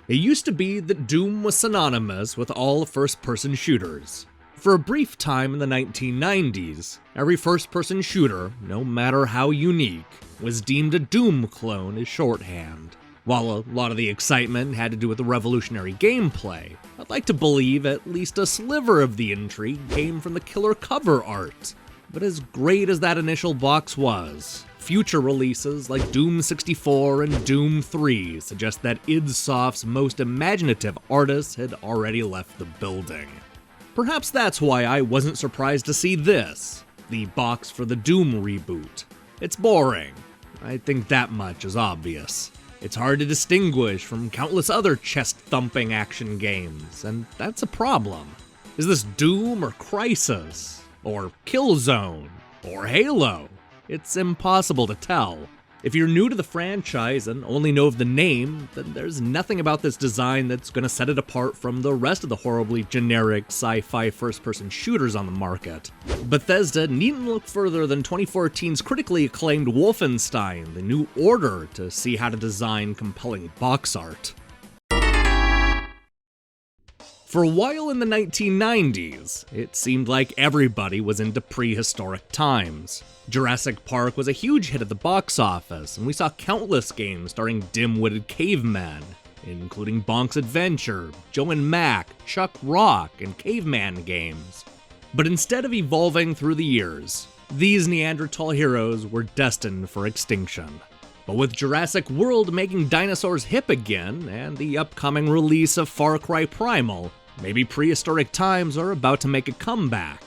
It used to be that Doom was synonymous with all first-person shooters. For a brief time in the 1990s, every first-person shooter, no matter how unique, was deemed a Doom clone as shorthand. While a lot of the excitement had to do with the revolutionary gameplay, I'd like to believe at least a sliver of the intrigue came from the killer cover art. But as great as that initial box was, future releases like Doom 64 and Doom 3 suggest that id Soft's most imaginative artists had already left the building. Perhaps that's why I wasn't surprised to see this, the box for the Doom reboot. It's boring. I think that much is obvious. It's hard to distinguish from countless other chest-thumping action games, and that's a problem. Is this Doom or Crisis? Or Killzone? Or Halo? It's impossible to tell. If you're new to the franchise and only know of the name, then there's nothing about this design that's going to set it apart from the rest of the horribly generic sci-fi first-person shooters on the market. Bethesda needn't look further than 2014's critically acclaimed Wolfenstein: The New Order to see how to design compelling box art. For a while in the 1990s, it seemed like everybody was into prehistoric times. Jurassic Park was a huge hit at the box office, and we saw countless games starring dim-witted cavemen, including Bonk's Adventure, Joe and Mac, Chuck Rock, and Caveman games. But instead of evolving through the years, these Neanderthal heroes were destined for extinction. But with Jurassic World making dinosaurs hip again, and the upcoming release of Cry Primal, maybe prehistoric times are about to make a comeback.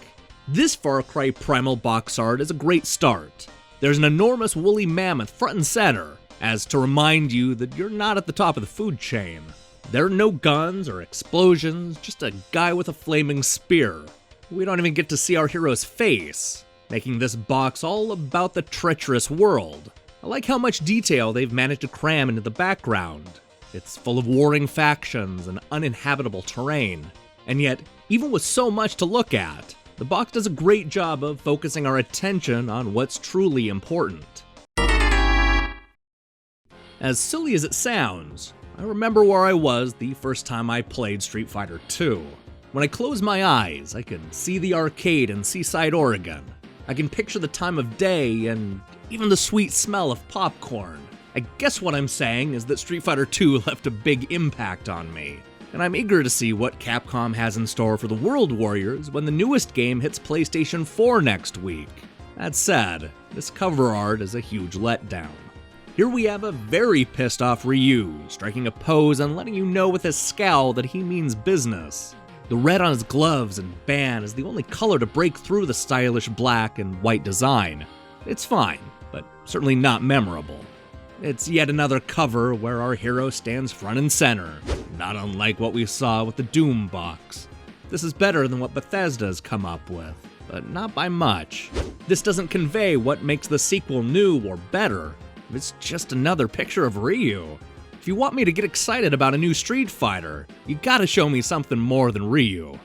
This Cry Primal box art is a great start. There's an enormous woolly mammoth front and center, as to remind you that you're not at the top of the food chain. There are no guns or explosions, just a guy with a flaming spear. We don't even get to see our hero's face, making this box all about the treacherous world. I like how much detail they've managed to cram into the background. It's full of warring factions and uninhabitable terrain. And yet, even with so much to look at, the box does a great job of focusing our attention on what's truly important. As silly as it sounds, I remember where I was the first time I played Street Fighter II. When I close my eyes, I can see the arcade in Seaside, Oregon. I can picture the time of day and even the sweet smell of popcorn. I guess what I'm saying is that Street Fighter II left a big impact on me, and I'm eager to see what Capcom has in store for the World Warriors when the newest game hits PlayStation 4 next week. That said, this cover art is a huge letdown. Here we have a very pissed off Ryu, striking a pose and letting you know with his scowl that he means business. The red on his gloves and band is the only color to break through the stylish black and white design. It's fine, but certainly not memorable. It's yet another cover where our hero stands front and center, not unlike what we saw with the Doom box. This is better than what Bethesda's come up with, but not by much. This doesn't convey what makes the sequel new or better. It's just another picture of Ryu. If you want me to get excited about a new Street Fighter, you gotta show me something more than Ryu.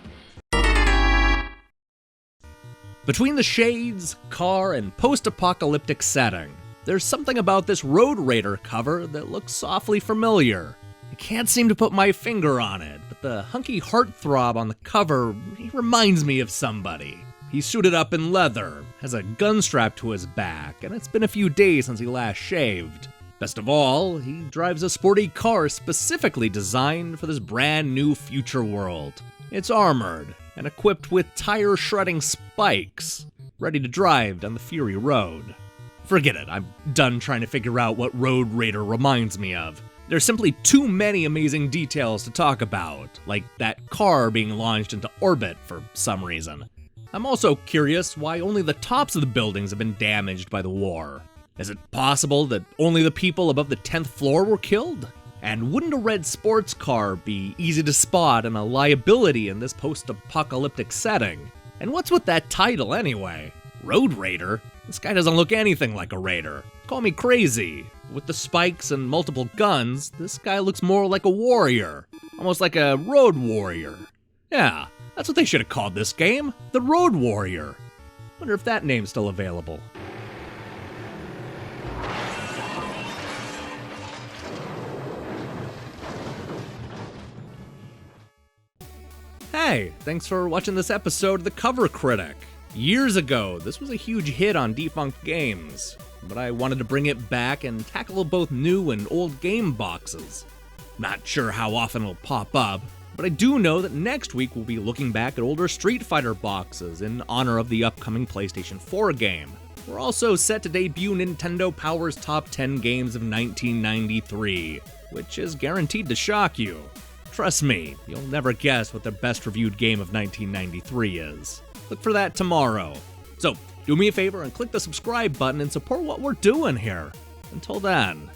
Between the shades, car, and post-apocalyptic setting, there's something about this Road Raider cover that looks awfully familiar. I can't seem to put my finger on it, but the hunky heartthrob on the cover he reminds me of somebody. He's suited up in leather, has a gun strapped to his back, and it's been a few days since he last shaved. Best of all, he drives a sporty car specifically designed for this brand new future world. It's armored and equipped with tire-shredding spikes, ready to drive down the Fury Road. Forget it, I'm done trying to figure out what Road Raider reminds me of. There's simply too many amazing details to talk about, like that car being launched into orbit for some reason. I'm also curious why only the tops of the buildings have been damaged by the war. Is it possible that only the people above the 10th floor were killed? And wouldn't a red sports car be easy to spot and a liability in this post-apocalyptic setting? And what's with that title anyway? Road Raider? This guy doesn't look anything like a raider. Call me crazy. With the spikes and multiple guns, this guy looks more like a warrior. Almost like a road warrior. Yeah, that's what they should have called this game. The Road Warrior. Wonder if that name's still available. Hey, thanks for watching this episode of The Cover Critic. Years ago, this was a huge hit on Defunct Games, but I wanted to bring it back and tackle both new and old game boxes. Not sure how often it'll pop up, but I do know that next week we'll be looking back at older Street Fighter boxes in honor of the upcoming PlayStation 4 game. We're also set to debut Nintendo Power's Top 10 Games of 1993, which is guaranteed to shock you. Trust me, you'll never guess what the best reviewed game of 1993 is. Look for that tomorrow. So, do me a favor and click the subscribe button and support what we're doing here. Until then.